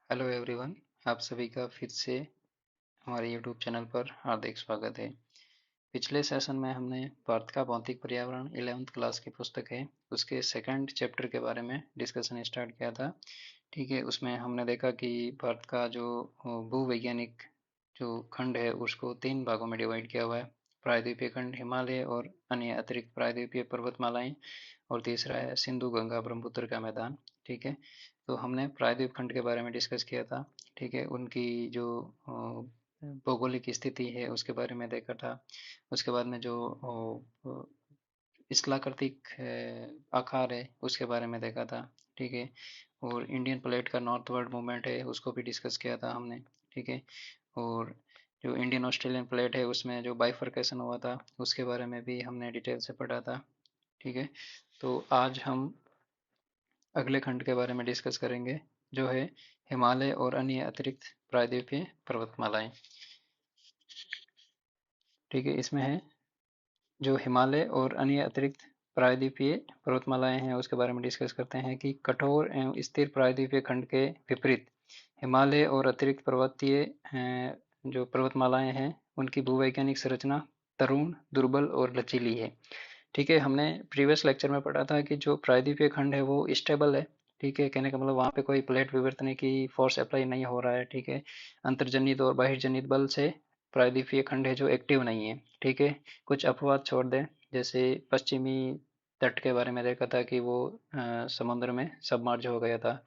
Hello everyone. आप सभी का फिर से हमारे यूट्यूब चैनल पर हार्दिक स्वागत है। पिछले सेशन में हमने भारत का भौतिक पर्यावरण 11th क्लास की पुस्तक है उसके सेकंड चैप्टर के बारे में डिस्कशन स्टार्ट किया था। ठीक है, उसमें हमने देखा कि भारत का जो भूवैज्ञानिक जो खंड है उसको तीन भागों में डिवाइड किया हुआ है। प्रायद्वीपीय खंड, हिमालय और अन्य अतिरिक्त प्रायद्वीपीय पर्वतमालाएं, और तीसरा है सिंधु गंगा ब्रह्मपुत्र का मैदान। ठीक है, तो हमने प्रायद्वीप खंड के बारे में डिस्कस किया था। ठीक है, उनकी जो भौगोलिक स्थिति है उसके बारे में देखा था। उसके बाद में जो स्थलाकृतिक आकार है उसके बारे में देखा था। ठीक है, और इंडियन प्लेट का नॉर्थवर्ड मूवमेंट है उसको भी डिस्कस किया था हमने। ठीक है, और जो इंडियन ऑस्ट्रेलियन प्लेट है उसमें जो बाइफरकेशन हुआ था उसके बारे में भी हमने डिटेल से पढ़ा था। ठीक है, तो आज हम अगले खंड के बारे में डिस्कस करेंगे जो है हिमालय और अन्य अतिरिक्त प्रायद्वीपीय पर्वतमालाएं। ठीक है, इसमें है जो हिमालय और अन्य अतिरिक्त प्रायद्वीपीय पर्वतमालाएं हैं उसके बारे में डिस्कस करते हैं कि कठोर एवं स्थिर प्रायद्वीपीय खंड के विपरीत हिमालय और अतिरिक्त पर्वतीय जो पर्वतमालाएं हैं उनकी भूवैज्ञानिक संरचना तरुण, दुर्बल और लचीली है। ठीक है, हमने प्रीवियस लेक्चर में पढ़ा था कि जो प्रायद्वीपीय खंड है वो स्टेबल है। ठीक है, कहने का मतलब वहाँ पे कोई प्लेट विवर्तन की फोर्स अप्लाई नहीं हो रहा है। ठीक है, अंतर्जनित और बहिर्जनित बल से प्रायद्वीपीय खंड है जो एक्टिव नहीं है। ठीक है, कुछ अपवाद छोड़ दें, जैसे पश्चिमी तट के बारे में देखा था कि वो समुद्र में सबमर्ज हो गया था।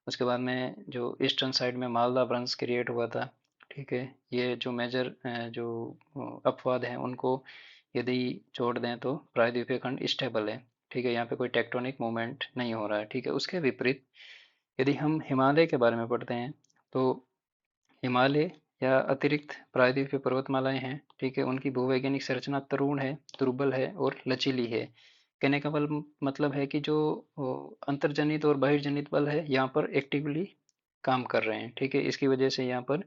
उसके बाद में जो ईस्टर्न साइड में मालदा ब्रांच क्रिएट हुआ था। ठीक है, ये जो मेजर जो अपवाद हैं उनको यदि छोड़ दें तो प्रायद्वीपीय खंड स्टेबल है। ठीक है, यहाँ पे कोई टेक्टोनिक मूवमेंट नहीं हो रहा है। ठीक है, उसके विपरीत यदि हम हिमालय के बारे में पढ़ते हैं तो हिमालय या अतिरिक्त प्रायद्वीपीय पर्वतमालाएं हैं। ठीक है, उनकी भूवैज्ञानिक संरचना तरुण है, दुर्बल है और लचीली है। कहने का मतलब है कि जो अंतर्जनित और बहिर्जनित बल है यहाँ पर एक्टिवली काम कर रहे हैं। ठीक है, इसकी वजह से यहाँ पर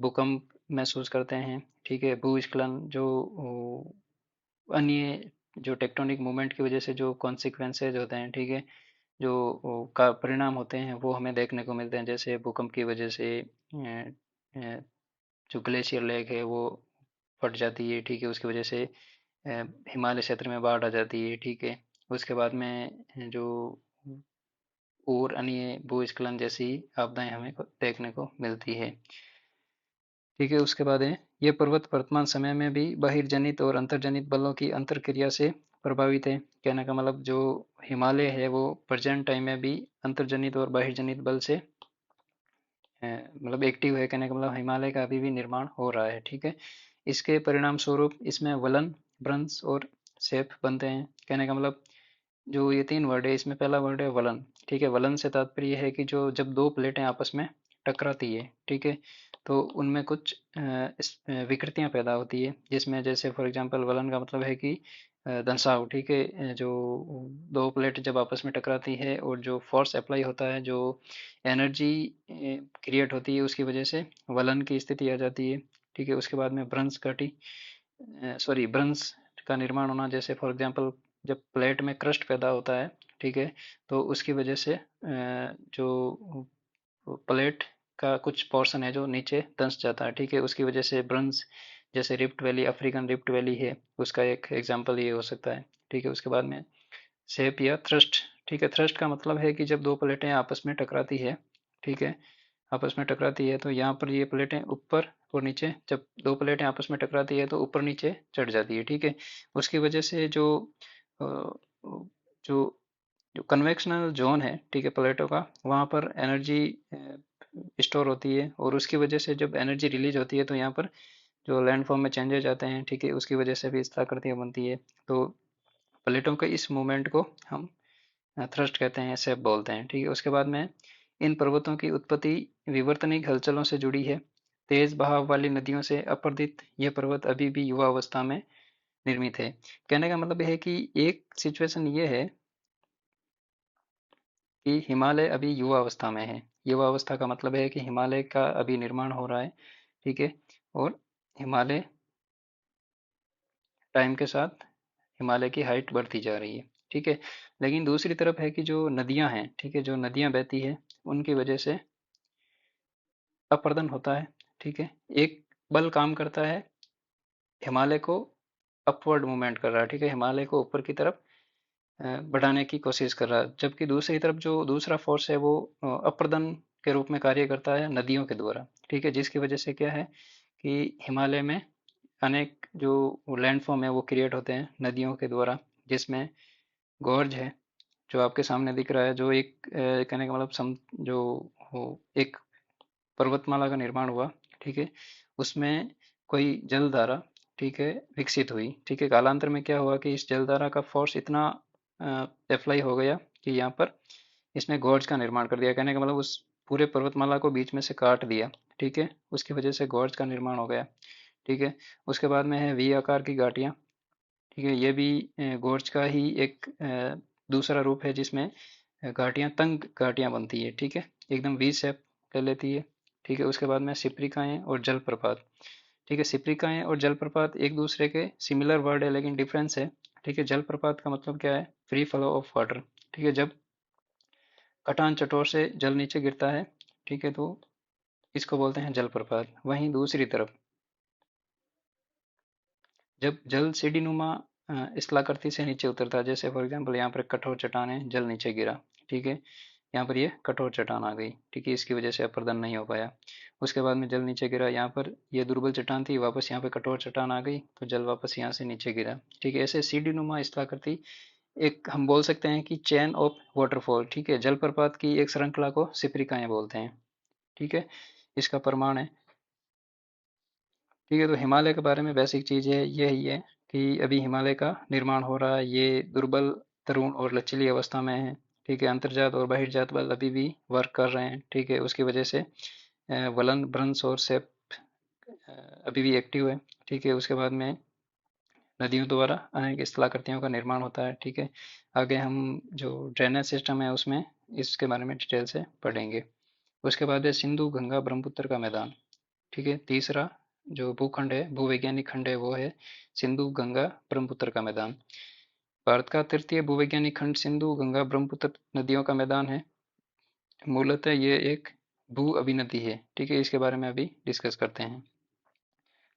भूकंप महसूस करते हैं। ठीक है, भूस्खलन जो अन्य जो टेक्टोनिक मूवमेंट की वजह से जो कॉन्सिक्वेंसेज होते हैं। ठीक है, जो का परिणाम होते हैं वो हमें देखने को मिलते हैं, जैसे भूकंप की वजह से जो ग्लेशियर लेक है वो फट जाती है। ठीक है, उसकी वजह से हिमालय क्षेत्र में बाढ़ आ जाती है। ठीक है, उसके बाद में जो और अन्य भूस्खलन जैसी आपदाएं हमें देखने को मिलती है। ठीक है, उसके बाद है ये पर्वत वर्तमान समय में भी बहिर्जनित और अंतर्जनित बलों की अंतरक्रिया से प्रभावित है। कहने का मतलब जो हिमालय है वो प्रेजेंट टाइम में भी अंतर्जनित और बहिर्जनित बल से मतलब एक्टिव है। कहने का मतलब हिमालय का अभी भी निर्माण हो रहा है। ठीक है, इसके परिणाम स्वरूप इसमें वलन, भ्रंश और सेप बनते हैं। कहने का मतलब जो ये तीन वर्ड है इसमें पहला वर्ड है वलन। ठीक है, वलन से तात्पर्य है कि जो जब दो प्लेटें आपस में टकराती है। ठीक है, तो उनमें कुछ विकृतियां पैदा होती है, जिसमें जैसे फॉर एग्जांपल वलन का मतलब है कि दंसाव। ठीक है, जो दो प्लेट जब आपस में टकराती है और जो फोर्स अप्लाई होता है, जो एनर्जी क्रिएट होती है, उसकी वजह से वलन की स्थिति आ जाती है। ठीक है, उसके बाद में भ्रंश का निर्माण होना, जैसे फॉर एग्जांपल जब प्लेट में क्रस्ट पैदा होता है। ठीक है, तो उसकी वजह से जो प्लेट का कुछ पोर्शन है जो नीचे धंस जाता है। ठीक है, उसकी वजह से ब्रंश, जैसे rift valley, African rift valley है उसका एक एग्जांपल ये हो सकता है। ठीक है, उसके बाद में सेप या थ्रस्ट। ठीक है, थ्रस्ट का मतलब है कि जब दो प्लेटें आपस में टकराती है। ठीक है, आपस में टकराती है तो यहाँ पर ये प्लेटें ऊपर और नीचे, जब दो प्लेटें आपस में टकराती है तो ऊपर नीचे चढ़ जाती है। ठीक है, उसकी वजह से जो अ, जो जो कन्वेक्शनल जोन है, ठीक है, प्लेटों का, वहाँ पर एनर्जी स्टोर होती है, और उसकी वजह से जब एनर्जी रिलीज होती है तो यहाँ पर जो लैंडफॉर्म में चेंजेस आते हैं। ठीक है, उसकी वजह से भी इस आकृतियाँ बनती है। तो प्लेटों के इस मूवमेंट को हम थ्रस्ट कहते हैं, सेप बोलते हैं। ठीक है, उसके बाद में इन पर्वतों की उत्पत्ति विवर्तनिक हलचलों से जुड़ी है। तेज बहाव वाली नदियों से अपरदित ये पर्वत अभी भी युवा अवस्था में निर्मित है। कहने का मतलब है कि एक सिचुएशन ये है कि हिमालय अभी युवा अवस्था में है। युवा अवस्था का मतलब है कि हिमालय का अभी निर्माण हो रहा है। ठीक है, और हिमालय टाइम के साथ हिमालय की हाइट बढ़ती जा रही है। ठीक है, लेकिन दूसरी तरफ है कि जो नदियां हैं, ठीक है, जो नदियां बहती है उनकी वजह से अपर्दन होता है, ठीक है। एक बल काम करता है, हिमालय को अपवर्ड मूवमेंट कर रहा है, ठीक है, हिमालय को ऊपर की तरफ बढ़ाने की कोशिश कर रहा है। जबकि दूसरी तरफ जो दूसरा फोर्स है वो अप्रदन के रूप में कार्य करता है नदियों के द्वारा, ठीक है, जिसकी वजह से क्या है कि हिमालय में अनेक जो लैंडफॉर्म है वो क्रिएट होते हैं नदियों के द्वारा, जिसमें गॉर्ज है जो आपके सामने दिख रहा है, जो एक कहने का मतलब जो एक पर्वतमाला का निर्माण हुआ, ठीक है, उसमें कोई जलधारा, ठीक है, विकसित हुई, ठीक है। कालांतर में क्या हुआ कि इस जलधारा का फोर्स इतना अप्लाई हो गया कि यहाँ पर इसने गॉर्ज का निर्माण कर दिया, कहने का मतलब उस पूरे पर्वतमाला को बीच में से काट दिया, ठीक है, उसकी वजह से गॉर्ज का निर्माण हो गया, ठीक है। उसके बाद में है वी आकार की घाटियाँ, ठीक है, ये भी गॉर्ज का ही एक दूसरा रूप है, जिसमें घाटियाँ तंग घाटियाँ बनती है, ठीक है, एकदम वी शेप कर लेती है, ठीक है। उसके बाद में सिप्रिकाएँ और जलप्रपात, ठीक है, सिप्रिकाएँ और जलप्रपात एक दूसरे के सिमिलर वर्ड है लेकिन डिफरेंस है, ठीक है। जलप्रपात का मतलब क्या है, फ्री फ्लो ऑफ वाटर, ठीक है, जब कटान चट्टोर से जल नीचे गिरता है, ठीक है, तो इसको बोलते हैं जलप्रपात। वहीं दूसरी तरफ जब जल सीढ़ीनुमा स्थलाकृति से नीचे उतरता है, जैसे फॉर एग्जांपल यहाँ पर कठोर चट्टान है, जल नीचे गिरा, ठीक है, यहाँ पर ये कठोर चट्टान आ गई, ठीक है, इसकी वजह से अपर्दन नहीं हो पाया। उसके बाद में जल नीचे गिरा, यहाँ पर ये दुर्बल चट्टान थी, वापस यहाँ पे कठोर चट्टान आ गई, तो जल वापस यहाँ से नीचे गिरा, ठीक है। ऐसे सीढ़ीनुमा स्थलाकृति एक हम बोल सकते हैं कि चेन ऑफ वाटरफॉल, ठीक है, जलप्रपात की एक श्रृंखला को सिप्रिकाएं बोलते हैं, ठीक है, इसका प्रमाण है, ठीक है। तो हिमालय के बारे में बेसिक चीज़ है यही है कि अभी हिमालय का निर्माण हो रहा है, ये दुर्बल, तरुण और लचीली अवस्था में है, ठीक है। अंतर्जात और बहिर्जात बल अभी भी वर्क कर रहे हैं, ठीक है, उसकी वजह से वलन, भ्रंश और सेप अभी भी एक्टिव है, ठीक है। उसके बाद में नदियों द्वारा अनेक स्थलाकृतियों का निर्माण होता है, ठीक है। आगे हम जो ड्रेनेज सिस्टम है उसमें इसके बारे में डिटेल से पढ़ेंगे। उसके बाद है सिंधु गंगा ब्रह्मपुत्र का मैदान, ठीक है। तीसरा जो भूखंड है, भूवैज्ञानिक खंड है, वो है सिंधु गंगा ब्रह्मपुत्र का मैदान। भारत का तृतीय भूवैज्ञानिक खंड सिंधु गंगा ब्रह्मपुत्र नदियों का मैदान है। मूलतः ये एक भू अभिनदी है, ठीक है, इसके बारे में अभी डिस्कस करते हैं।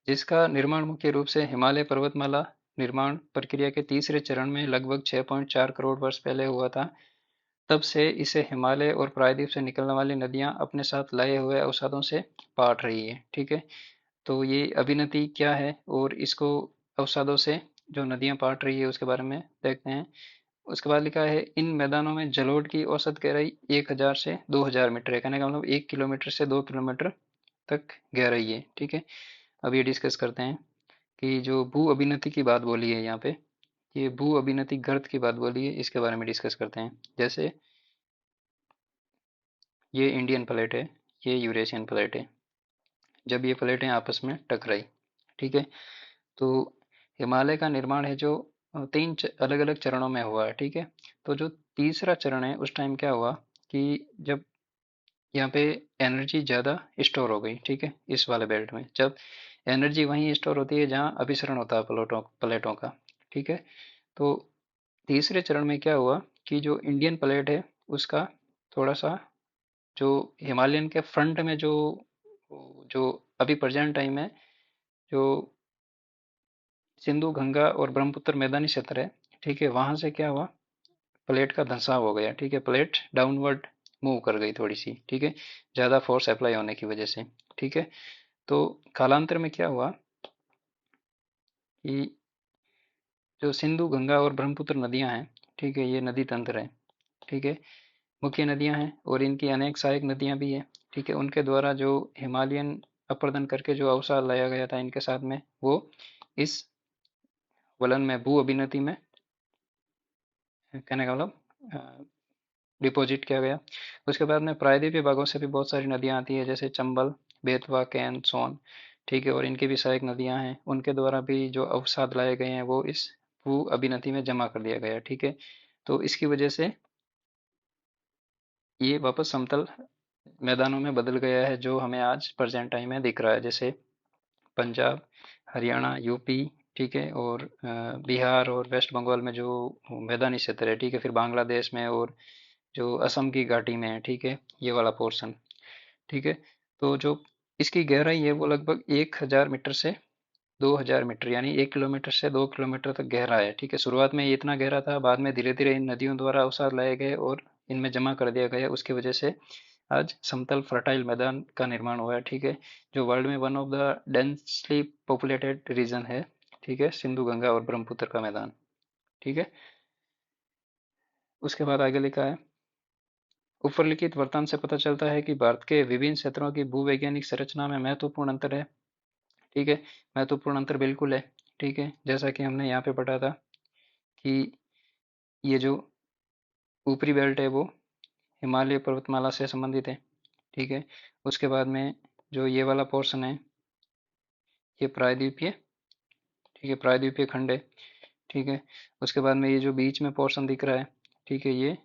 जिसका निर्माण मुख्य रूप से हिमालय पर्वतमाला निर्माण प्रक्रिया के तीसरे चरण में लगभग 6.4 करोड़ वर्ष पहले हुआ था। तब से इसे हिमालय और प्रायद्वीप से निकलने वाली नदियां अपने साथ लाए हुए अवसादों से पाट रही है, ठीक है। तो ये अभिनति क्या है और इसको अवसादों से जो नदियां पाट रही है उसके बारे में देखते हैं। उसके बाद लिखा है इन मैदानों में जलोढ़ की औसत गहराई 1000 से 2000 मीटर है, कहने का मतलब 1 किलोमीटर से 2 किलोमीटर तक गहराई है, ठीक है। अब ये डिस्कस करते हैं कि जो भू अभिनति की बात बोली है यहाँ पे, ये भू अभिनति गर्त की बात बोली है, इसके बारे में डिस्कस करते हैं। जैसे ये इंडियन प्लेट है, ये यूरेशियन प्लेट है, जब ये प्लेटें आपस में टकराई, ठीक है, तो हिमालय का निर्माण है जो तीन अलग अलग चरणों में हुआ है, ठीक है। तो जो तीसरा चरण है उस टाइम क्या हुआ कि जब यहाँ पे एनर्जी ज़्यादा स्टोर हो गई, ठीक है, इस वाले बेल्ट में जब एनर्जी वहीं स्टोर होती है जहाँ अभिसरण होता है प्लेटों प्लेटों का, ठीक है। तो तीसरे चरण में क्या हुआ कि जो इंडियन प्लेट है उसका थोड़ा सा जो हिमालयन के फ्रंट में जो जो अभी प्रेजेंट टाइम है, जो सिंधु गंगा और ब्रह्मपुत्र मैदानी क्षेत्र है, ठीक है, वहां से क्या हुआ, प्लेट का धंसाव हो गया, ठीक है, प्लेट डाउनवर्ड मूव कर गई थोड़ी सी, ठीक है, ज़्यादा फोर्स अप्लाई होने की वजह से, ठीक है। तो कालांतर में क्या हुआ कि जो सिंधु गंगा और ब्रह्मपुत्र नदियां हैं, ठीक है, ये नदी तंत्र है, ठीक है, मुख्य नदियां हैं और इनकी अनेक सहायक नदियां भी हैं, ठीक है। उनके द्वारा जो हिमालयन अपर्दन करके जो अवसाद लाया गया था इनके साथ में, वो इस वलन में भू अभिनति में कहने का मतलब डिपॉजिट किया गया। उसके बाद में प्रायद्वीपीय भागों से भी बहुत सारी नदियां आती है, जैसे चंबल, बेतवा, कैन, सोन, ठीक है, और इनकी भी सहायक नदियां हैं, उनके द्वारा भी जो अवसाद लाए गए हैं वो इस भू अभिनति में जमा कर दिया गया, ठीक है। तो इसकी वजह से ये वापस समतल मैदानों में बदल गया है, जो हमें आज प्रेजेंट टाइम में दिख रहा है, जैसे पंजाब, हरियाणा, यूपी, ठीक है, और बिहार और वेस्ट बंगाल में जो मैदानी क्षेत्र है, ठीक है, फिर बांग्लादेश में और जो असम की घाटी में है, ठीक है, ये वाला पोर्शन, ठीक है। तो जो इसकी गहराई है वो लगभग 1000 मीटर से 2000 मीटर, यानी 1 किलोमीटर से 2 किलोमीटर तक गहरा है। ठीक है, शुरुआत में ये इतना गहरा था, बाद में धीरे धीरे इन नदियों द्वारा अवसाद लाए गए और इनमें जमा कर दिया गया, उसकी वजह से आज समतल फर्टाइल मैदान का निर्माण हुआ है। ठीक है, जो वर्ल्ड में one of the densely populated region है। ठीक है, सिंधु गंगा और ब्रह्मपुत्र का मैदान। ठीक है, उसके बाद आगे लिखा है, ऊपर लिखित वृत्तांत से पता चलता है कि भारत के विभिन्न क्षेत्रों की भूवैज्ञानिक संरचना में महत्वपूर्ण अंतर है। ठीक है, महत्वपूर्ण अंतर बिल्कुल है। ठीक है, जैसा कि हमने यहाँ पे पढ़ा था कि ये जो ऊपरी बेल्ट है वो हिमालय पर्वतमाला से संबंधित है। ठीक है, उसके बाद में जो ये वाला पोर्शन है ये प्रायद्वीपीय, ठीक है, प्रायद्वीपीय खंड है। ठीक है, उसके बाद में ये जो बीच में पोर्शन दिख रहा है, ठीक है, ये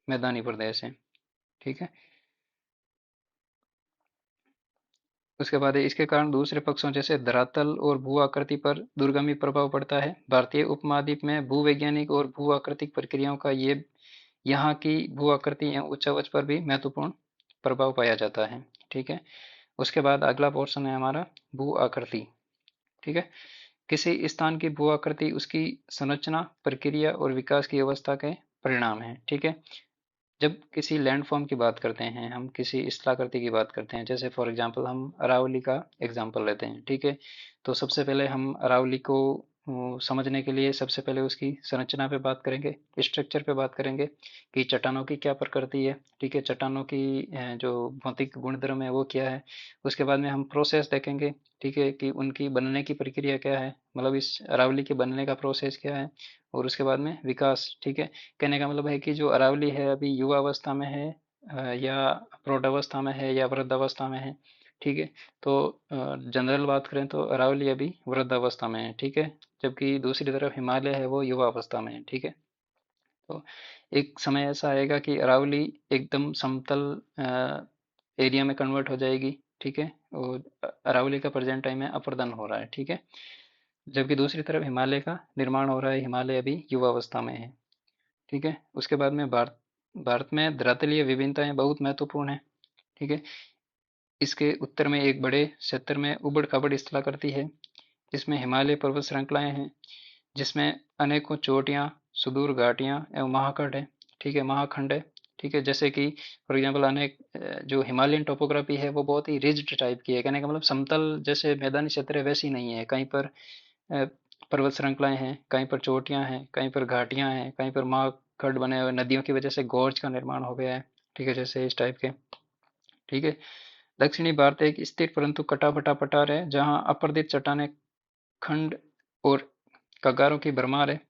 मैदानी प्रदेश है। ठीक है, उसके बाद इसके कारण दूसरे पक्षों जैसे धरातल और भू आकृति पर दूरगामी प्रभाव पड़ता है। भारतीय उपमहाद्वीप में भूवैज्ञानिक और भू आकृतिक प्रक्रियाओं का ये यहाँ की भू आकृति एवं उच्चावच पर भी महत्वपूर्ण प्रभाव पाया जाता है। ठीक है, उसके बाद अगला पोर्शन है हमारा भू आकृति। ठीक है, किसी स्थान की भू आकृति उसकी संरचना, प्रक्रिया और विकास की अवस्था के परिणाम है। ठीक है, जब किसी लैंडफॉर्म की बात करते हैं, हम किसी स्थलाकृति की बात करते हैं, जैसे फॉर एग्जांपल हम अरावली का एग्जांपल लेते हैं। ठीक है, तो सबसे पहले हम अरावली को समझने के लिए सबसे पहले उसकी संरचना पे बात करेंगे, स्ट्रक्चर पे बात करेंगे कि चट्टानों की क्या प्रकृति है। ठीक है, चट्टानों की जो भौतिक गुणधर्म है वो क्या है। उसके बाद में हम प्रोसेस देखेंगे। ठीक है, कि उनकी बनने की प्रक्रिया क्या है, मतलब इस अरावली के बनने का प्रोसेस क्या है। और उसके बाद में विकास। ठीक है, कहने का मतलब है कि जो अरावली है अभी युवा अवस्था में है, या प्रौढ़ अवस्था में है या वृद्ध अवस्था में है। ठीक है, तो जनरल बात करें तो अरावली अभी वृद्ध अवस्था में है। ठीक है, जबकि दूसरी तरफ हिमालय है वो युवा अवस्था में है। ठीक है, तो एक समय ऐसा आएगा कि अरावली एकदम समतल एरिया में कन्वर्ट हो जाएगी। ठीक है, और अरावली का प्रेजेंट टाइम में अपर हो रहा है। ठीक है, जबकि दूसरी तरफ हिमालय का निर्माण हो रहा है, हिमालय अभी युवा अवस्था में है। ठीक है, उसके बाद में भारत भारत में धरातलीय विभिन्नताएं बहुत महत्वपूर्ण है। ठीक है, इसके उत्तर में एक बड़े क्षेत्र में उबड़ खाबड़ स्थलाकृति है। इसमें हिमालय पर्वत श्रृंखलाएं हैं, जिसमें अनेकों चोटियां, सुदूर घाटियां एवं महाखंड है। ठीक है, महाखंड है। ठीक है, जैसे कि फॉर एग्जांपल अनेक जो हिमालयन टोपोग्राफी है वो बहुत ही रिज्ड टाइप की है। कहने का मतलब समतल जैसे मैदानी क्षेत्र है वैसी नहीं है। कहीं पर पर्वत श्रृंखलाएं हैं, कहीं पर चोटियां हैं, कहीं पर घाटियां हैं, कहीं पर महाखंड बने हुए, नदियों की वजह से गोर्ज का निर्माण हो गया है। ठीक है, जैसे इस टाइप के। ठीक है, दक्षिणी भारत एक स्थिर परंतु कटा-फटा पठार है, जहाँ अपरदित चट्टानें, खंड और कगारों की भरमार है।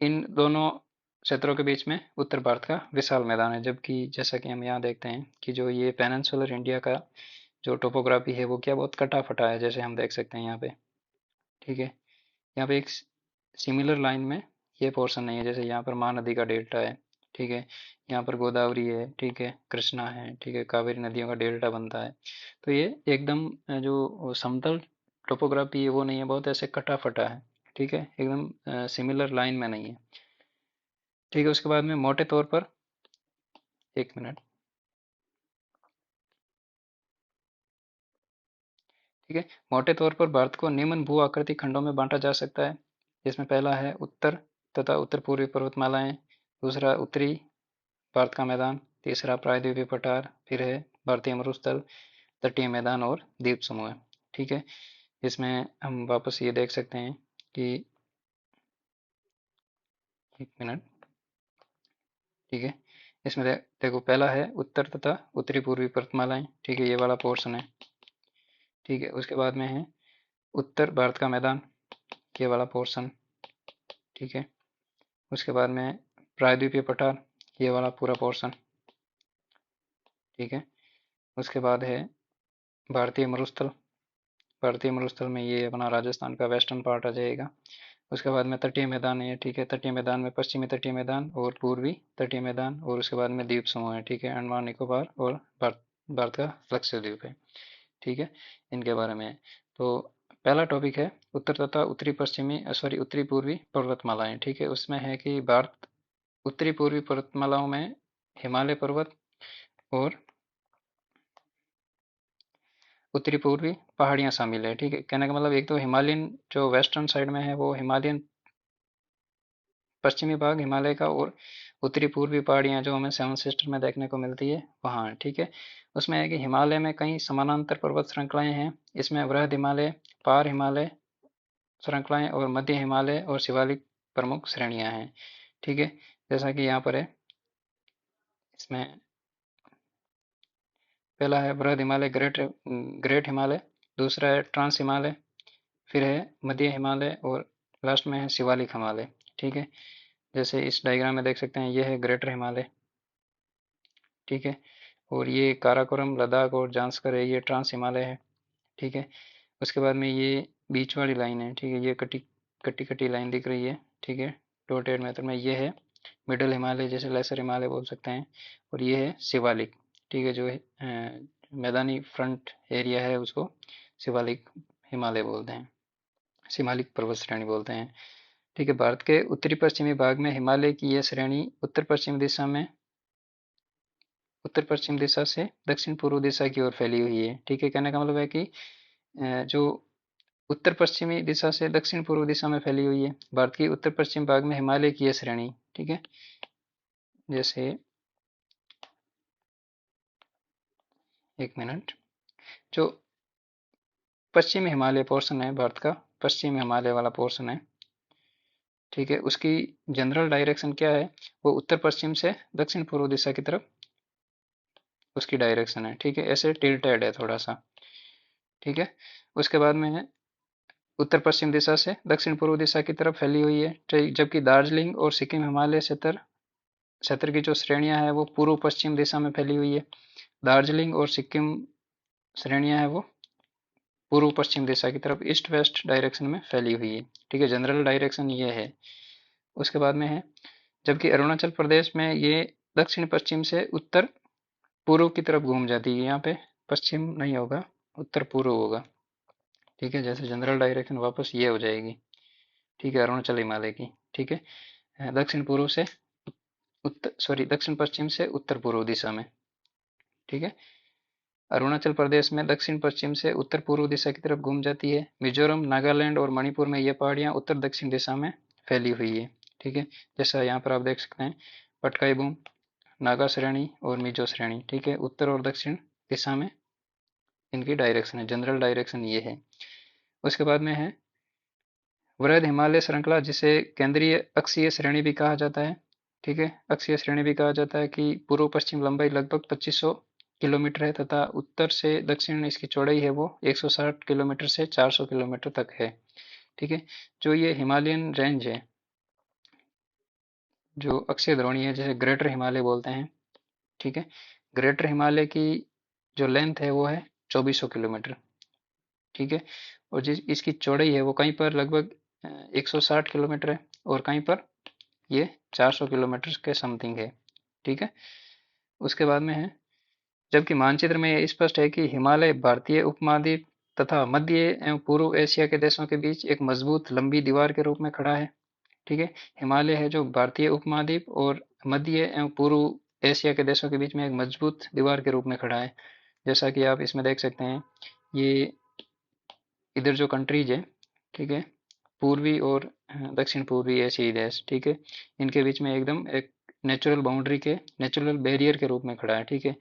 इन दोनों क्षेत्रों के बीच में उत्तर भारत का विशाल मैदान है। जबकि जैसा कि हम यहाँ देखते हैं कि जो ये पेनिनसुलर इंडिया का जो टोपोग्राफी है वो क्या बहुत कटा फटा है, जैसे हम देख सकते हैं यहाँ पे। ठीक है, यहाँ पे एक सिमिलर लाइन में ये पोर्शन नहीं है, जैसे यहाँ पर महानदी का डेल्टा है। ठीक है, यहाँ पर गोदावरी है। ठीक है, कृष्णा है। ठीक है, कावेरी नदियों का डेल्टा बनता है। तो ये एकदम जो समतल टोपोग्राफी है वो नहीं है, बहुत ऐसे कटा फटा है। ठीक है, एकदम सिमिलर लाइन में नहीं है। ठीक है, उसके बाद में मोटे तौर पर, एक मिनट। ठीक है, मोटे तौर पर भारत को निम्न भू आकृति खंडों में बांटा जा सकता है, जिसमें पहला है उत्तर तथा उत्तर पूर्वी पर्वतमालाएं, दूसरा उत्तरी भारत का मैदान, तीसरा प्रायद्वीपीय पठार, फिर है भारतीय मरुस्थल, तटीय मैदान और द्वीप समूह। ठीक है, इसमें हम वापस ये देख सकते हैं कि, एक मिनट। ठीक है, इसमें देखो पहला है उत्तर तथा उत्तरी पूर्वी पर्वतमालाएं। ठीक है, ये वाला पोर्शन है। ठीक है, उसके बाद में है उत्तर भारत का मैदान, ये वाला पोर्शन। ठीक है, उसके बाद में प्रायद्वीपीय पठार, ये वाला पूरा पोर्शन। ठीक है, उसके बाद है भारतीय मरुस्थल। भारतीय मरुस्थल में ये अपना राजस्थान का वेस्टर्न पार्ट आ जाएगा। उसके बाद में तटीय मैदान है। ठीक है, तटीय मैदान में पश्चिमी तटीय मैदान और पूर्वी तटीय मैदान, और उसके बाद में द्वीप समूह है। ठीक है, अंडमान निकोबार और भारत का लक्षद्वीप है। ठीक है, इनके बारे में। तो पहला टॉपिक है उत्तर तथा उत्तरी पश्चिमी सॉरी उत्तरी पूर्वी पर्वतमालाएं। ठीक है, उसमें है कि भारत उत्तरी पूर्वी पर्वतमालाओं में हिमालय पर्वत और उत्तरी पूर्वी पहाड़ियाँ शामिल है। ठीक है, कहने का मतलब एक तो हिमालयन जो वेस्टर्न साइड में है वो हिमालयन पश्चिमी भाग हिमालय का, और उत्तरी पूर्वी पहाड़ियाँ जो हमें सेवन सिस्टर में देखने को मिलती है वहाँ। ठीक है, उसमें है कि हिमालय में कई समानांतर पर्वत श्रृंखलाएं हैं। इसमें वृहद हिमालय, पार हिमालय श्रृंखलाएं और मध्य हिमालय और शिवालिक प्रमुख श्रेणियां हैं। ठीक है, जैसा कि यहाँ पर है, इसमें पहला है वृहद हिमालय, ग्रेट ग्रेट हिमालय, दूसरा है ट्रांस हिमालय, फिर है मध्य हिमालय, और लास्ट में है शिवालिक हिमालय। ठीक है, जैसे इस डायग्राम में देख सकते हैं, ये है ग्रेटर हिमालय। ठीक है, और ये काराकोरम, लद्दाख और जांस्कर है, ये ट्रांस हिमालय है। ठीक है, उसके बाद में ये बीच वाली लाइन है। ठीक है, ये कटी कटी कटी लाइन दिख रही है। ठीक है, डॉटेड मेथड में ये है मिडल हिमालय, जैसे लेसर हिमालय बोल सकते हैं, और ये है शिवालिक। ठीक है, जो मैदानी फ्रंट एरिया है उसको शिवालिक हिमालय बोलते हैं, शिवालिक पर्वत श्रेणी बोलते हैं। ठीक है, भारत के उत्तरी पश्चिमी भाग में हिमालय की यह श्रेणी उत्तर पश्चिम दिशा से दक्षिण पूर्व दिशा की ओर फैली हुई है। ठीक है, कहने का मतलब है कि जो उत्तर पश्चिमी दिशा से दक्षिण पूर्व दिशा में फैली हुई है भारत की उत्तर पश्चिम भाग में हिमालय की यह श्रेणी। ठीक है, जैसे एक मिनट, जो पश्चिमी हिमालय पोर्शन है भारत का, पश्चिम हिमालय वाला पोर्शन है। ठीक है, उसकी जनरल डायरेक्शन क्या है, वो उत्तर पश्चिम से दक्षिण पूर्व दिशा की तरफ उसकी डायरेक्शन है। ठीक है, ऐसे टिल्टेड है थोड़ा सा। ठीक है, उसके बाद में है उत्तर पश्चिम दिशा से दक्षिण पूर्व दिशा की तरफ फैली हुई है, जबकि दार्जिलिंग और सिक्किम हिमालय क्षेत्र क्षेत्र की जो श्रेणियां हैं वो पूर्व पश्चिम दिशा में फैली हुई है। दार्जिलिंग और सिक्किम श्रेणियां हैं वो पूर्व पश्चिम दिशा की तरफ ईस्ट वेस्ट डायरेक्शन में फैली हुई है। ठीक है, जनरल डायरेक्शन ये है। उसके बाद में है, जबकि अरुणाचल प्रदेश में ये दक्षिण पश्चिम से उत्तर पूर्व की तरफ घूम जाती है। यहाँ पे पश्चिम नहीं होगा, उत्तर पूर्व होगा। ठीक है, जैसे जनरल डायरेक्शन वापस ये हो जाएगी। ठीक है, अरुणाचल हिमालय की। ठीक है, दक्षिण पूर्व से दक्षिण पश्चिम से उत्तर पूर्व दिशा में। ठीक है, अरुणाचल प्रदेश में दक्षिण पश्चिम से उत्तर पूर्व दिशा की तरफ घूम जाती है। मिजोरम, नागालैंड और मणिपुर में ये पहाड़ियाँ उत्तर दक्षिण दिशा में फैली हुई है। ठीक है, जैसा यहाँ पर आप देख सकते हैं, पटकाई बूम, नागा श्रेणी और मिजो श्रेणी। ठीक है, उत्तर और दक्षिण दिशा में इनकी डायरेक्शन है, जनरल डायरेक्शन ये है। उसके बाद में है वृहद हिमालय श्रृंखला, जिसे केंद्रीय अक्षीय श्रेणी भी कहा जाता है। ठीक है, अक्षीय श्रेणी भी कहा जाता है कि पूर्व पश्चिम लंबाई लगभग 2500 किलोमीटर है, तथा उत्तर से दक्षिण इसकी चौड़ाई है वो 160 किलोमीटर से 400 किलोमीटर तक है। ठीक है, जो ये हिमालयन रेंज है, जो अक्षय द्रोणी है, जैसे ग्रेटर हिमालय बोलते हैं। ठीक है, ग्रेटर हिमालय की जो लेंथ है वो है 2400 किलोमीटर। ठीक है, और जिस इसकी चौड़ाई है वो कहीं पर लगभग 160 किलोमीटर है, और कहीं पर ये 400 किलोमीटर के समथिंग है। ठीक है, उसके बाद में है, जबकि मानचित्र में यह स्पष्ट है कि हिमालय भारतीय उपमहाद्वीप तथा मध्य एवं पूर्व एशिया के देशों के बीच एक मजबूत लंबी दीवार के रूप में खड़ा है। ठीक है, हिमालय है जो भारतीय उपमहाद्वीप और मध्य एवं पूर्व एशिया के देशों के बीच में एक मजबूत दीवार के रूप में खड़ा है। जैसा कि आप इसमें देख सकते हैं, ये इधर जो कंट्रीज है, ठीक है, पूर्वी और दक्षिण पूर्वी एशियाई देश, ठीक है, इनके बीच में एकदम एक नेचुरल बाउंड्री के, नेचुरल बैरियर के रूप में खड़ा है। ठीक है,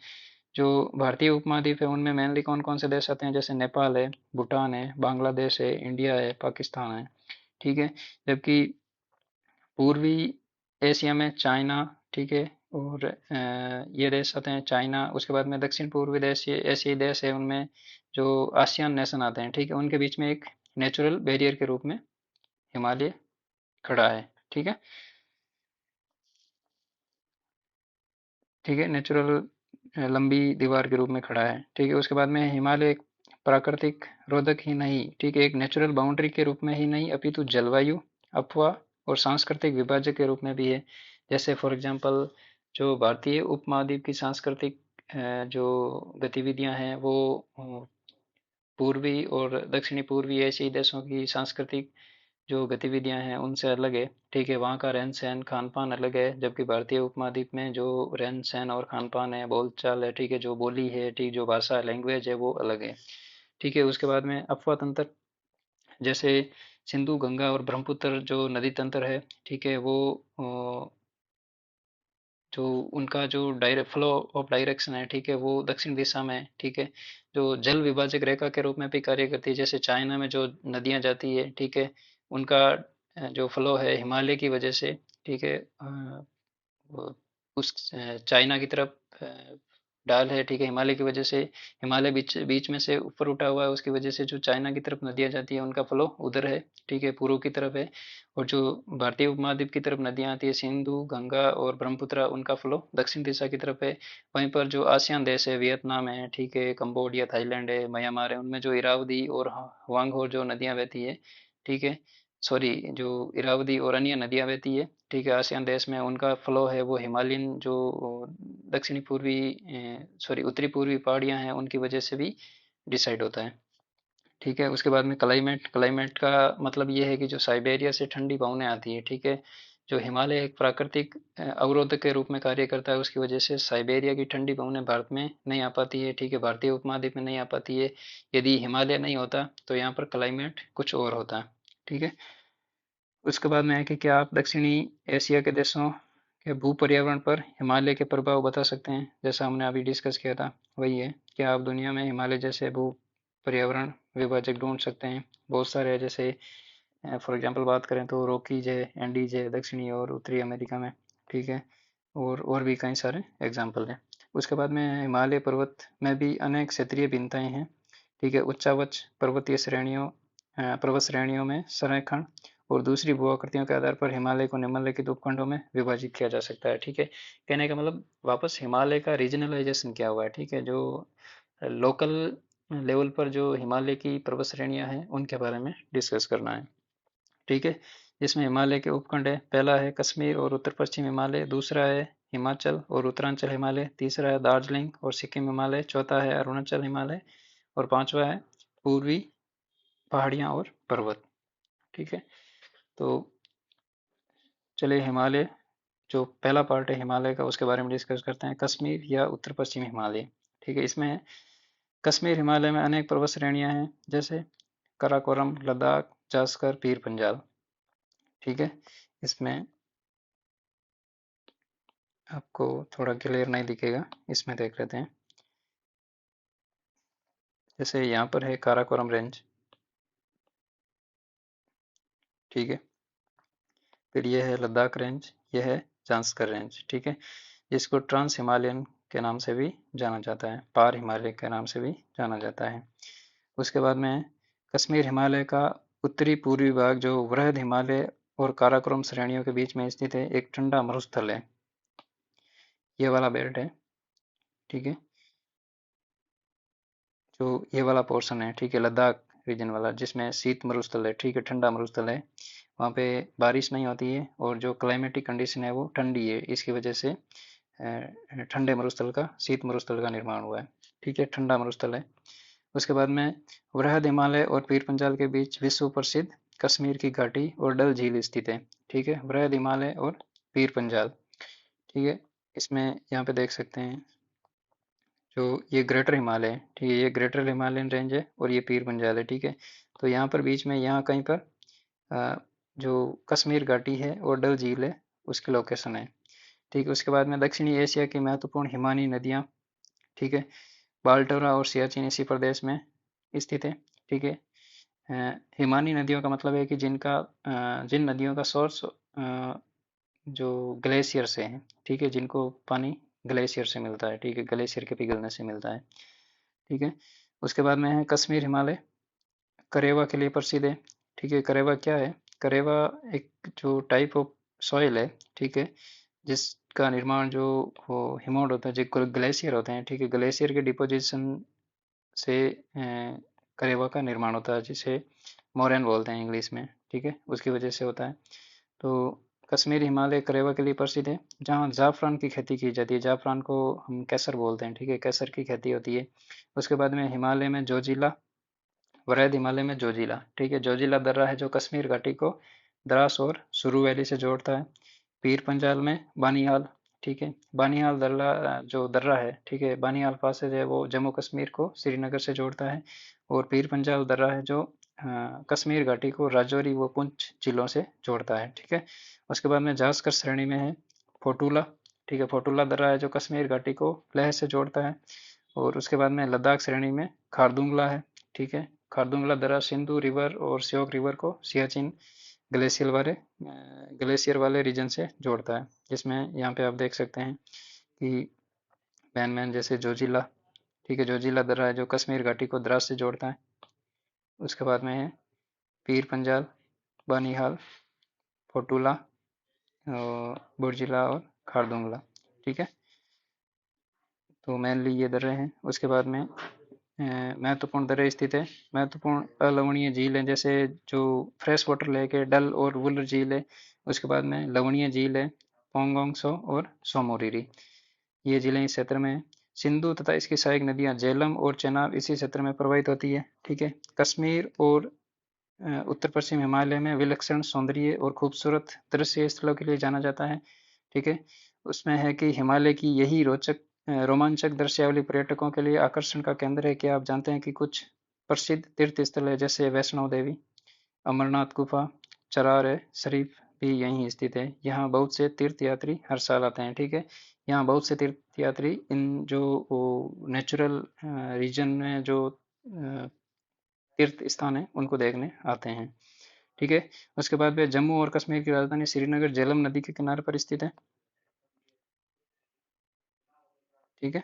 जो भारतीय उपमहाद्वीप है उनमें मेनली कौन कौन से देश आते हैं, जैसे नेपाल है, भूटान है, बांग्लादेश है, इंडिया है, पाकिस्तान है। ठीक है, जबकि पूर्वी एशिया में चाइना, ठीक है, और ये देश आते हैं चाइना। उसके बाद में दक्षिण पूर्वी देश, ये एशियाई देश है, उनमें जो आसियान नेशन आते हैं। ठीक है, उनके बीच में एक नेचुरल बैरियर के रूप में हिमालय खड़ा है। ठीक है, ठीक है, नेचुरल लंबी दीवार के रूप में खड़ा है। ठीक है, उसके बाद में हिमालय एक प्राकृतिक रोधक ही नहीं, ठीक है, एक नेचुरल बाउंड्री के रूप में ही नहीं, अपितु जलवायु, अफवाह और सांस्कृतिक विभाजक के रूप में भी है। जैसे फॉर एग्जांपल, जो भारतीय उपमहाद्वीप की सांस्कृतिक जो गतिविधियां हैं वो पूर्वी और दक्षिणी पूर्वी एशियाई देशों की सांस्कृतिक जो गतिविधियां हैं उनसे अलग है। ठीक है, वहाँ का रहन सहन खान पान अलग है, जबकि भारतीय उपमहाद्वीप में जो रहन सहन और खान पान है, बोलचाल है, ठीक है, जो बोली है, ठीक, जो भाषा लैंग्वेज है वो अलग है। ठीक है। उसके बाद में अपवा तंत्र, जैसे सिंधु, गंगा और ब्रह्मपुत्र जो नदी तंत्र है, ठीक है, वो जो उनका जो डायरेक्ट फ्लो ऑफ डायरेक्शन है, ठीक है, वो दक्षिण दिशा में है, ठीक है, जो जल विभाजक रेखा के रूप में भी कार्य करती है। जैसे चाइना में जो नदियां जाती है, ठीक है, उनका जो फ्लो है हिमालय की वजह से, ठीक है, वो उस चाइना की तरफ डाल है, ठीक है, हिमालय की वजह से, हिमालय बीच बीच में से ऊपर उठा हुआ है, उसकी वजह से जो चाइना की तरफ नदियां जाती है उनका फ्लो उधर है, ठीक है, पूर्व की तरफ है। और जो भारतीय उपमहाद्वीप की तरफ नदियां आती है, सिंधु, गंगा और ब्रह्मपुत्र, उनका फ्लो दक्षिण दिशा की तरफ है। वहीं पर जो आसियान देश है, वियतनाम है, ठीक है, कंबोडिया, थाईलैंड है, म्यांमार है, उनमें जो इरावदी और हुआंग जो नदियां बहती है, ठीक है, सॉरी, जो इरावदी और अन्य नदियां बहती है, ठीक है, आसियान देश में, उनका फ्लो है वो हिमालयन जो दक्षिणी पूर्वी, सॉरी, उत्तरी पूर्वी पहाड़ियां हैं उनकी वजह से भी डिसाइड होता है, ठीक है। उसके बाद में क्लाइमेट, क्लाइमेट का मतलब ये है कि जो साइबेरिया से ठंडी पवनें आती है, ठीक है, जो हिमालय एक प्राकृतिक अवरोधक के रूप में कार्य करता है, उसकी वजह से साइबेरिया की ठंडी पवनें भारत में नहीं आ पाती है, ठीक है, भारतीय उपमहाद्वीप में नहीं आ पाती है। यदि हिमालय नहीं होता तो यहाँ पर क्लाइमेट कुछ और होता, ठीक है। उसके बाद में है कि क्या आप दक्षिणी एशिया के देशों के भू पर्यावरण पर हिमालय के प्रभाव बता सकते हैं? जैसा हमने अभी डिस्कस किया था वही है, क्या आप दुनिया में हिमालय जैसे भू पर्यावरण विभाजक ढूंढ सकते हैं? बहुत सारे हैं, जैसे फॉर एग्जांपल बात करें तो रॉकीज है, एंडीज है दक्षिणी और उत्तरी अमेरिका में, ठीक है, और भी कई सारे एग्जाम्पल हैं। उसके बाद में हिमालय पर्वत में भी अनेक क्षेत्रीय भिन्नताएं हैं, ठीक है, उच्चावच पर्वतीय श्रेणियों, पर्वत श्रेणियों में संरेखण और दूसरी भू आकृतियों के आधार पर हिमालय को निम्नलिखित उपखंडों में विभाजित किया जा सकता है, ठीक है। कहने का मतलब वापस हिमालय का रीजनलाइजेशन किया हुआ है, ठीक है, जो लोकल लेवल पर जो हिमालय की पर्वत श्रेणियां हैं उनके बारे में डिस्कस करना है, ठीक है। जिसमें हिमालय के उपखंड है, पहला है कश्मीर और उत्तर पश्चिम हिमालय, दूसरा है हिमाचल और उत्तरांचल हिमालय, तीसरा है दार्जिलिंग और सिक्किम हिमालय, चौथा है अरुणाचल हिमालय और पांचवा है पूर्वी पहाड़ियाँ और पर्वत, ठीक है। तो चलिए हिमालय, जो पहला पार्ट है हिमालय का, उसके बारे में डिस्कस करते हैं, कश्मीर या उत्तर पश्चिम हिमालय, ठीक है। इसमें कश्मीर हिमालय में अनेक पर्वत श्रेणियां हैं, जैसे काराकोरम, लद्दाख, जास्कर, पीर पंजाल, ठीक है। इसमें आपको थोड़ा क्लियर नहीं दिखेगा, इसमें देख लेते हैं। जैसे यहाँ पर है काराकोरम रेंज, ठीक है, फिर ये है लद्दाख रेंज, ये है जांस्कर रेंज, ठीक है, जिसको ट्रांस हिमालयन के नाम से भी जाना जाता है, पार हिमालय के नाम से भी जाना जाता है। उसके बाद में कश्मीर हिमालय का उत्तरी पूर्वी भाग, जो वृहद हिमालय और काराकोरम श्रेणियों के बीच में स्थित है, एक ठंडा मरुस्थल है, ये वाला बेल्ट है, ठीक है, जो ये वाला पोर्शन है, ठीक है, लद्दाख रीजन वाला, जिसमें शीत मरुस्थल है, ठीक है, ठंडा मरुस्थल है, वहाँ पे बारिश नहीं होती है और जो क्लाइमेटिक कंडीशन है वो ठंडी है, इसकी वजह से ठंडे मरुस्थल का, शीत मरुस्थल का निर्माण हुआ है, ठीक है, ठंडा मरुस्थल है। उसके बाद में वृहद हिमालय और पीर पंजाल के बीच विश्व प्रसिद्ध कश्मीर की घाटी और डल झील स्थित है, ठीक है, वृहद हिमालय और पीर पंजाल, ठीक है। इसमें यहाँ पे देख सकते हैं जो ये ग्रेटर हिमालय है, ठीक है, ये ग्रेटर हिमालयन रेंज है और ये पीर पंजाल है, ठीक है। तो यहाँ पर बीच में, यहाँ कहीं पर जो कश्मीर घाटी है और डल झील है, उसकी लोकेशन है, ठीक है। उसके बाद में दक्षिणी एशिया की महत्वपूर्ण हिमानी नदियाँ, ठीक है, बाल्टोरा और सियाचिन इसी प्रदेश में स्थित है, ठीक है। हिमानी नदियों का मतलब है कि जिन नदियों का सोर्स जो ग्लेशियर से है, ठीक है, जिनको पानी ग्लेशियर से मिलता है, ठीक है, ग्लेशियर के पिघलने से मिलता है, ठीक है। उसके बाद में है कश्मीर हिमालय, करेवा के लिए प्रसिद्ध है, ठीक है। करेवा क्या है? करेवा एक जो टाइप ऑफ सॉइल है, ठीक है, जिसका निर्माण जो वो हिमोड होता है, जो ग्लेशियर होते हैं, ठीक है, ग्लेशियर के डिपोजिशन से करेवा का निर्माण होता है, जिसे मोरैन बोलते हैं इंग्लिश में, ठीक है, उसकी वजह से होता है। तो कश्मीर हिमालय करेवा के लिए प्रसिद्ध है, जहाँ जाफरान की खेती की जाती है, जाफरान को हम कैसर बोलते हैं, ठीक है, कैसर की खेती होती है। उसके बाद में हिमालय में जोजिला, वरैद हिमालय में जोजिला, ठीक है, जोजिला दर्रा है जो कश्मीर घाटी को द्रास और सुरू वैली से जोड़ता है। पीर पंजाल में बानिहाल, ठीक है, बानिहाल दर्रा जो दर्रा है, ठीक है, बानिहाल पासेज है वो जम्मू कश्मीर को श्रीनगर से जोड़ता है। और पीर पंजाल दर्रा है जो कश्मीर घाटी को राजौरी व पुंछ जिलों से जोड़ता है। ठीक है, उसके बाद में जास्कर श्रेणी में है फोटूला। ठीक है, फोटूला दर्रा है जो कश्मीर घाटी को लेह से जोड़ता है। और उसके बाद में लद्दाख श्रेणी में खारदुंगला है। ठीक है, खारदुंगला दर्रा सिंधु रिवर और श्योक रिवर को सियाचिन ग्लेशियर वाले रीजन से जोड़ता है, जिसमें यहाँ पे आप देख सकते हैं कि बैनमैन जैसे जोजिला। ठीक है, जोजिला दर्रा है जो कश्मीर घाटी को द्रास से जोड़ता है। उसके बाद में है पीर पंजाल, बानीहाल, फोटूला, बुर्जिला और खारदुंगला। ठीक है, तो मेनली ये दर्रे हैं। उसके बाद में महत्वपूर्ण दर्रे स्थित है। महत्वपूर्ण अलवणीय झील है, जैसे जो फ्रेश वाटर लेक है डल और वुलर झील है। उसके बाद में लवणीय झील है पोंगोंग सो और सोमोरिरी, ये झीलें इस क्षेत्र में है। सिंधु तथा इसकी सहायक नदियां झेलम और चेनाब इसी क्षेत्र में प्रवाहित होती है। ठीक है, कश्मीर और उत्तर पश्चिम हिमालय में विलक्षण सौंदर्य और खूबसूरत दृश्य स्थलों के लिए जाना जाता है। ठीक है, उसमें है कि हिमालय की यही रोमांचक दृश्यावली पर्यटकों के लिए आकर्षण का केंद्र है। कि आप जानते हैं कि कुछ प्रसिद्ध तीर्थ स्थल है जैसे वैष्णो देवी, अमरनाथ गुफा, चरार है शरीफ भी यहीं स्थित है। यहाँ बहुत से तीर्थ यात्री हर साल आते हैं। ठीक है, यहाँ बहुत से तीर्थ यात्री इन जो नेचुरल रीजन में जो तीर्थ स्थान है उनको देखने आते हैं। ठीक है, उसके बाद में जम्मू और कश्मीर की राजधानी श्रीनगर झेलम नदी के किनारे पर स्थित है। ठीक है,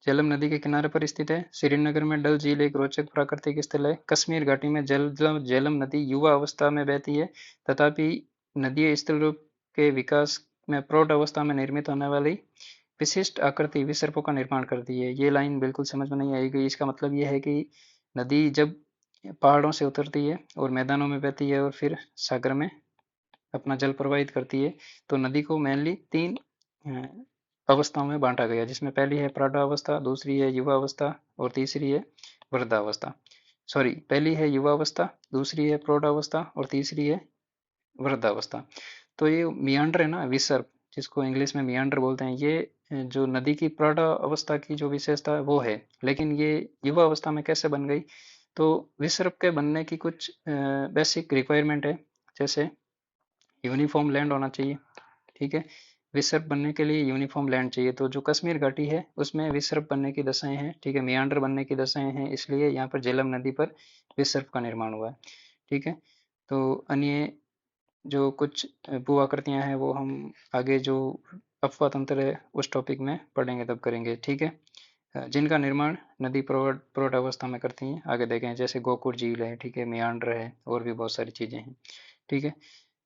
झेलम नदी के किनारे पर स्थित है। श्रीनगर में डल झील एक रोचक प्राकृतिक स्थल है। कश्मीर घाटी में झेलम नदी युवा अवस्था में बहती है, तथापि नदीय स्थल रूप के विकास में प्रौढ़ अवस्था में निर्मित होने वाली विशिष्ट आकृति विसर्पों का निर्माण करती है। ये लाइन बिल्कुल समझ में नहीं आएगी। इसका मतलब ये है कि नदी जब पहाड़ों से उतरती है और मैदानों में बहती है और फिर सागर में अपना जल प्रवाहित करती है, तो नदी को मेनली तीन अवस्थाओं में बांटा गया, जिसमें पहली है प्रौढ़ावस्था, दूसरी है युवावस्था और तीसरी है वृद्धावस्था। सॉरी, पहली है युवावस्था, दूसरी है प्रौढ़ावस्था और तीसरी है वृद्धावस्था। तो ये मियांडर है ना, विसर्प, जिसको इंग्लिश में मियांडर बोलते हैं, ये जो नदी की प्रौढ़ अवस्था की जो विशेषता है वो है। लेकिन ये युवा अवस्था में कैसे बन गई? तो विसर्प के बनने की कुछ बेसिक रिक्वायरमेंट है, जैसे यूनिफॉर्म लैंड होना चाहिए। ठीक है, विसर्प बनने के लिए यूनिफॉर्म लैंड चाहिए। तो जो कश्मीर घाटी है उसमें विसर्प बनने की दशाएं हैं। ठीक है, मियांडर बनने की दशाएं हैं, इसलिए यहाँ पर झेलम नदी पर विसर्प का निर्माण हुआ है। ठीक है, तो अन्य जो कुछ भू आकृतियां हैं वो हम आगे जो अपवाद तंत्र है उस टॉपिक में पढ़ेंगे, तब करेंगे। ठीक है, जिनका निर्माण नदी प्रौढ़ प्रौढ़ अवस्था में करती हैं आगे देखें, जैसे गोकुर झील है। ठीक है, मियांडर है और भी बहुत सारी चीजें हैं। ठीक है,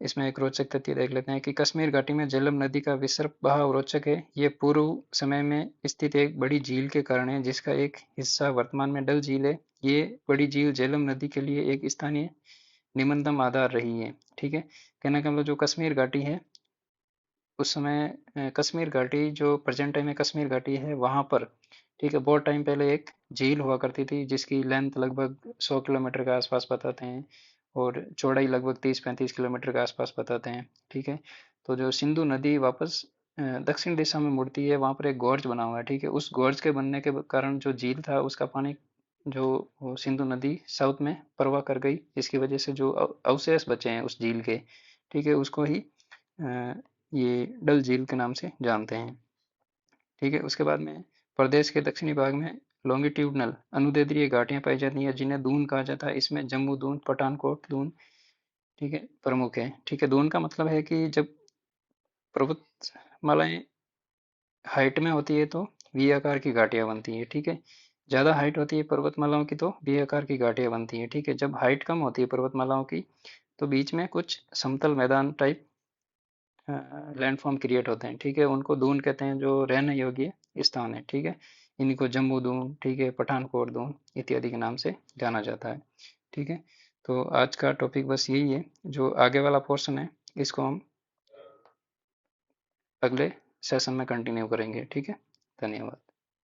इसमें एक रोचक तथ्य देख लेते हैं कि कश्मीर घाटी में झेलम नदी का विसर्प बहाव रोचक है। ये पूर्व समय में स्थित एक बड़ी झील के कारण है, जिसका एक हिस्सा वर्तमान में डल झील है। ये बड़ी झील झेलम नदी के लिए एक स्थानीय निम्नतम आधार रही है। ठीक है, कहने का मतलब जो कश्मीर घाटी है उस समय कश्मीर घाटी जो प्रेजेंट टाइम में कश्मीर घाटी है वहां पर, ठीक है, बहुत टाइम पहले एक झील हुआ करती थी जिसकी लेंथ लगभग 100 किलोमीटर के आसपास बताते हैं और चौड़ाई लगभग 30-35 किलोमीटर के आसपास बताते हैं। ठीक है, तो जो सिंधु नदी वापस दक्षिण दिशा में मुड़ती है वहां पर एक गोर्ज बना हुआ है। ठीक है, उस गोर्ज के बनने के कारण जो झील था उसका पानी जो सिंधु नदी साउथ में प्रवाह कर गई, जिसकी वजह से जो अवशेष बचे हैं उस झील के, ठीक है, उसको ही ये डल झील के नाम से जानते हैं। ठीक है, उसके बाद में प्रदेश के दक्षिणी भाग में लॉन्गिट्यूडनल अनुदैर्ध्य घाटियां पाई जाती हैं जिन्हें दून कहा जाता है। इसमें जम्मू दून, पठानकोट दून, ठीक है, प्रमुख है। ठीक है, दून का मतलब है कि जब पर्वतमालाएं हाइट में होती है तो वी आकार की घाटियां बनती है। ठीक है, ज्यादा हाइट होती है पर्वतमालाओं की तो वी आकार की घाटियां बनती है। ठीक है, जब हाइट कम होती है पर्वतमालाओं की तो बीच में कुछ समतल मैदान टाइप लैंडफॉर्म क्रिएट होते हैं। ठीक है, उनको दून कहते हैं जो रहने योग्य स्थान है। ठीक है, इनको जम्मू दून, ठीक है, पठानकोट दून इत्यादि के नाम से जाना जाता है। ठीक है, तो आज का टॉपिक बस यही है। जो आगे वाला पोर्शन है इसको हम अगले सेशन में कंटिन्यू करेंगे। ठीक है, धन्यवाद।